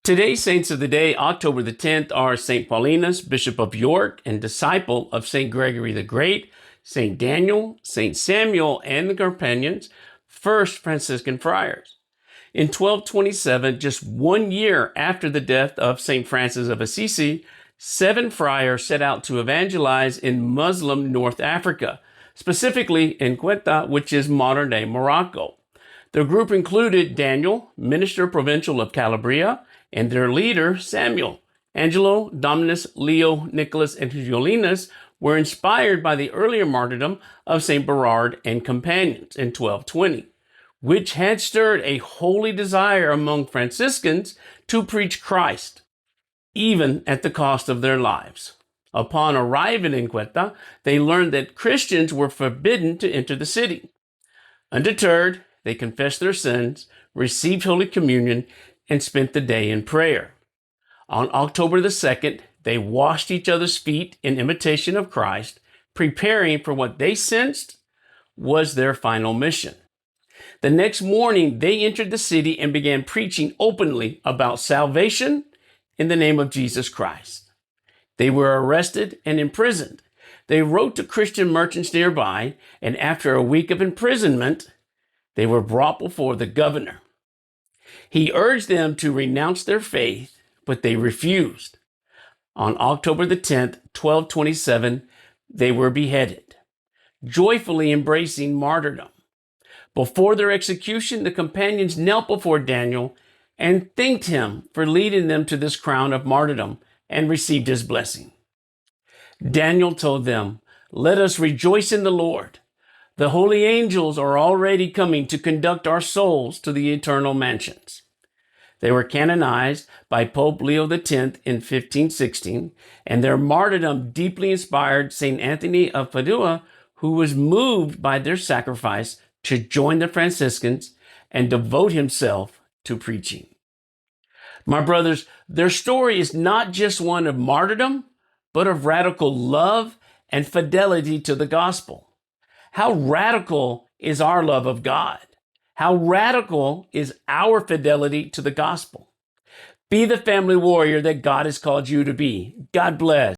Today's saints of the day, October the 10th, are St. Paulinus, Bishop of York and disciple of St. Gregory the Great, St. Daniel, St. Samuel, and the companions, first Franciscan friars. In 1227, just 1 year after the death of St. Francis of Assisi, 7 friars set out to evangelize in Muslim North Africa, specifically in Ceuta, which is modern-day Morocco. Their group included Daniel, minister Provincial of Calabria, and their leader, Samuel. Angelo, Domnus, Leo, Nicholas, and Hugolinus were inspired by the earlier martyrdom of St. Berard and companions in 1220, which had stirred a holy desire among Franciscans to preach Christ, even at the cost of their lives. Upon arriving in Ceuta, they learned that Christians were forbidden to enter the city. Undeterred, they confessed their sins, received Holy Communion, and spent the day in prayer. On October the 2nd, they washed each other's feet in imitation of Christ, preparing for what they sensed was their final mission. The next morning, they entered the city and began preaching openly about salvation in the name of Jesus Christ. They were arrested and imprisoned. They wrote to Christian merchants nearby, and after a week of imprisonment, they were brought before the governor. He urged them to renounce their faith, but they refused. On October the 10th, 1227, they were beheaded, joyfully embracing martyrdom. Before their execution, the companions knelt before Daniel and thanked him for leading them to this crown of martyrdom and received his blessing. Daniel told them, "Let us rejoice in the Lord. The holy angels are already coming to conduct our souls to the eternal mansions." They were canonized by Pope Leo X in 1516, and their martyrdom deeply inspired St. Anthony of Padua, who was moved by their sacrifice to join the Franciscans and devote himself to preaching. My brothers, their story is not just one of martyrdom, but of radical love and fidelity to the gospel. How radical is our love of God? How radical is our fidelity to the gospel? Be the family warrior that God has called you to be. God bless.